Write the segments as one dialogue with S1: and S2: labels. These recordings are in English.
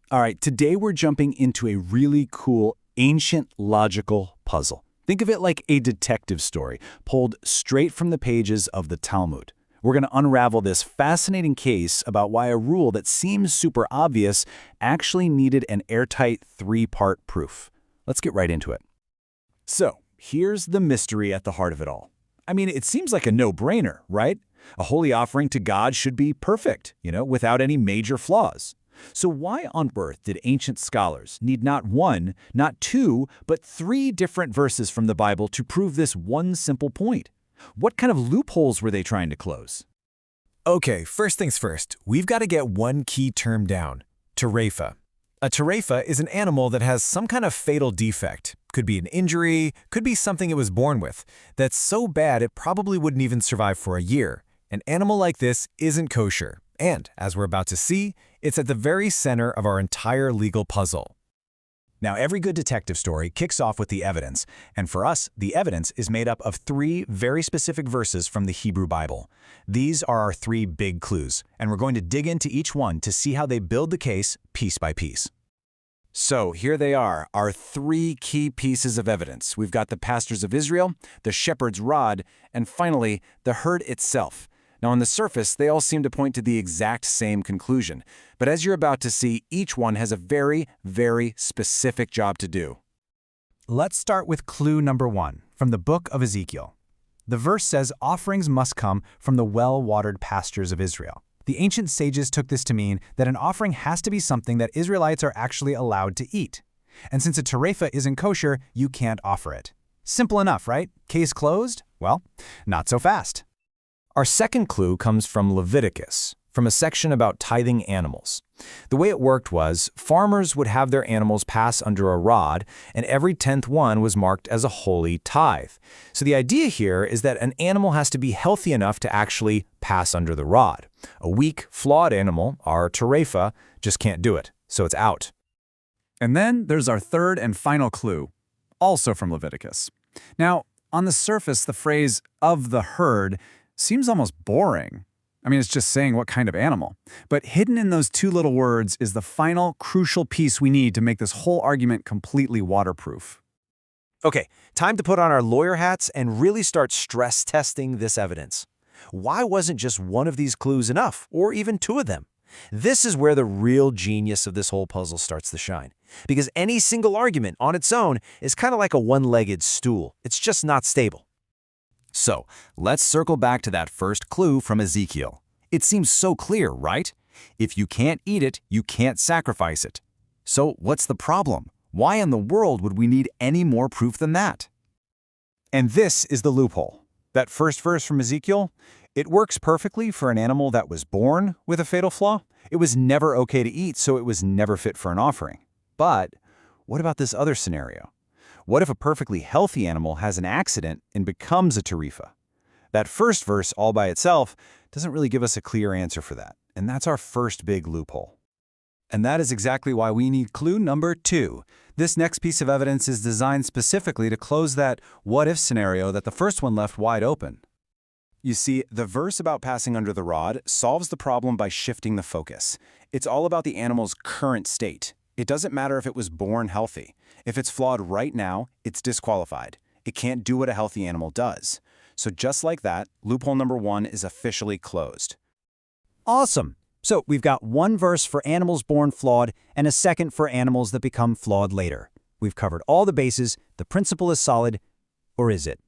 S1: All right, today we're jumping into a really cool ancient logical puzzle. Think of it like a detective story pulled straight from the pages of the Talmud. We're going to unravel this fascinating case about why a rule that seems super obvious actually needed an airtight three-part proof. Let's get right into it. So, here's the mystery at the heart of it all. I mean, it seems like a no-brainer, right? A holy offering to God should be perfect, without any major flaws. So why on earth did ancient scholars need not one, not two, but three different verses from the Bible to prove this one simple point? What kind of loopholes were they trying to close?
S2: Okay, first things first, we've got to get one key term down: tereifa. A tereifa is an animal that has some kind of fatal defect. Could be an injury, could be something it was born with, that's so bad it probably wouldn't even survive for a year. An animal like this isn't kosher, and, as we're about to see, it's at the very center of our entire legal puzzle. Now, every good detective story kicks off with the evidence, and for us, the evidence is made up of three very specific verses from the Hebrew Bible. These are our three big clues, and we're going to dig into each one to see how they build the case piece by piece. So here they are, our three key pieces of evidence. We've got the pastors of Israel, the shepherd's rod, and finally, the herd itself. Now, on the surface, they all seem to point to the exact same conclusion. But as you're about to see, each one has a very, very specific job to do.
S3: Let's start with clue number 1 from the book of Ezekiel. The verse says offerings must come from the well-watered pastures of Israel. The ancient sages took this to mean that an offering has to be something that Israelites are actually allowed to eat. And since a tereifa isn't kosher, you can't offer it. Simple enough, right? Case closed? Well, not so fast.
S2: Our second clue comes from Leviticus, from a section about tithing animals. The way it worked was, farmers would have their animals pass under a rod, and every 10th one was marked as a holy tithe. So the idea here is that an animal has to be healthy enough to actually pass under the rod. A weak, flawed animal, our tereifa, just can't do it, so it's out.
S1: And then there's our third and final clue, also from Leviticus. Now, on the surface, the phrase "of the herd" seems almost boring. I mean, it's just saying what kind of animal. But hidden in those two little words is the final, crucial piece we need to make this whole argument completely waterproof.
S2: Okay, time to put on our lawyer hats and really start stress testing this evidence. Why wasn't just one of these clues enough, or even two of them? This is where the real genius of this whole puzzle starts to shine. Because any single argument on its own is kind of like a one-legged stool. It's just not stable. So, let's circle back to that first clue from Ezekiel. It seems so clear, right? If you can't eat it, you can't sacrifice it. So, what's the problem? Why in the world would we need any more proof than that?
S1: And this is the loophole. That first verse from Ezekiel, it works perfectly for an animal that was born with a fatal flaw. It was never okay to eat, so it was never fit for an offering. But what about this other scenario? What if a perfectly healthy animal has an accident and becomes a tereifa? That first verse all by itself doesn't really give us a clear answer for that, and that's our first big loophole. And that is exactly why we need clue number 2. This next piece of evidence is designed specifically to close that what-if scenario that the first one left wide open. You see, the verse about passing under the rod solves the problem by shifting the focus. It's all about the animal's current state. It doesn't matter if it was born healthy. If it's flawed right now, it's disqualified. It can't do what a healthy animal does. So just like that, loophole number 1 is officially closed.
S3: Awesome! So we've got one verse for animals born flawed and a second for animals that become flawed later. We've covered all the bases, the principle is solid, or is it?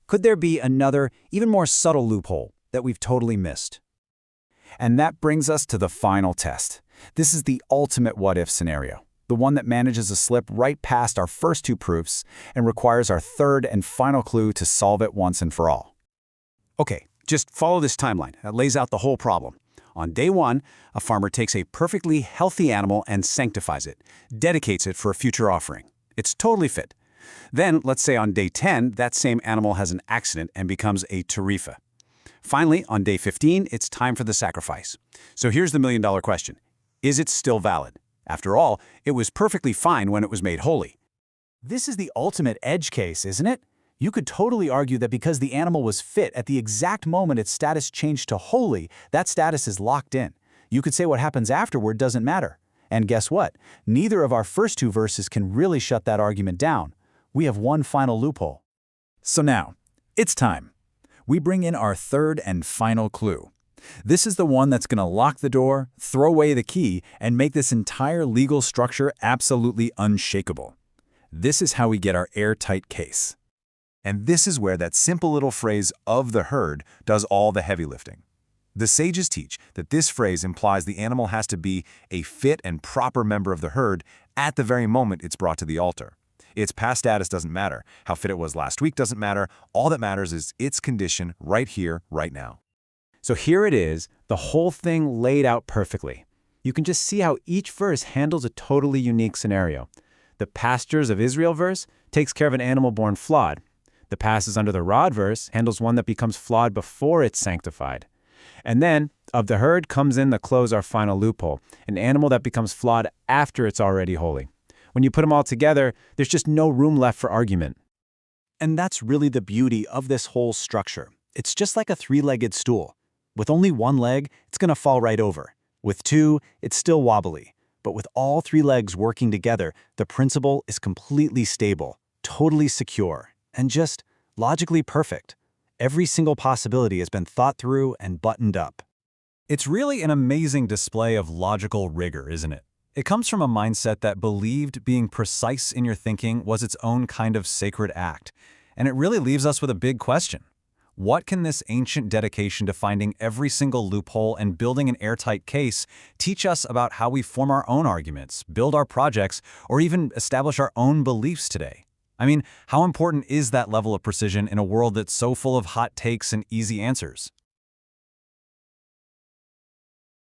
S3: Could there be another, even more subtle loophole that we've totally missed?
S1: And that brings us to the final test. This is the ultimate what-if scenario, the one that manages to slip right past our first two proofs and requires our third and final clue to solve it once and for all. Okay, just follow this timeline. That lays out the whole problem. On day 1, a farmer takes a perfectly healthy animal and sanctifies it, dedicates it for a future offering. It's totally fit. Then, let's say on day 10, that same animal has an accident and becomes a tereifa. Finally, on day 15, it's time for the sacrifice. So here's the million-dollar question. Is it still valid? After all, it was perfectly fine when it was made holy.
S3: This is the ultimate edge case, isn't it? You could totally argue that because the animal was fit at the exact moment its status changed to holy, that status is locked in. You could say what happens afterward doesn't matter. And guess what? Neither of our first two verses can really shut that argument down. We have one final loophole.
S2: So now, it's time. We bring in our third and final clue. This is the one that's going to lock the door, throw away the key, and make this entire legal structure absolutely unshakable. This is how we get our airtight case.
S1: And this is where that simple little phrase, of the herd, does all the heavy lifting. The sages teach that this phrase implies the animal has to be a fit and proper member of the herd at the very moment it's brought to the altar. Its past status doesn't matter. How fit it was last week doesn't matter. All that matters is its condition right here, right now.
S3: So here it is, the whole thing laid out perfectly. You can just see how each verse handles a totally unique scenario. The pastures of Israel verse takes care of an animal born flawed. The passes under the rod verse handles one that becomes flawed before it's sanctified. And then, of the herd comes in to close our final loophole, an animal that becomes flawed after it's already holy. When you put them all together, there's just no room left for argument. And that's really the beauty of this whole structure. It's just like a three-legged stool. With only one leg, it's going to fall right over. With two, it's still wobbly. But with all three legs working together, the principle is completely stable, totally secure, and just logically perfect. Every single possibility has been thought through and buttoned up.
S2: It's really an amazing display of logical rigor, isn't it? It comes from a mindset that believed being precise in your thinking was its own kind of sacred act. And it really leaves us with a big question. What can this ancient dedication to finding every single loophole and building an airtight case teach us about how we form our own arguments, build our projects, or even establish our own beliefs today? I mean, how important is that level of precision in a world that's so full of hot takes and easy answers?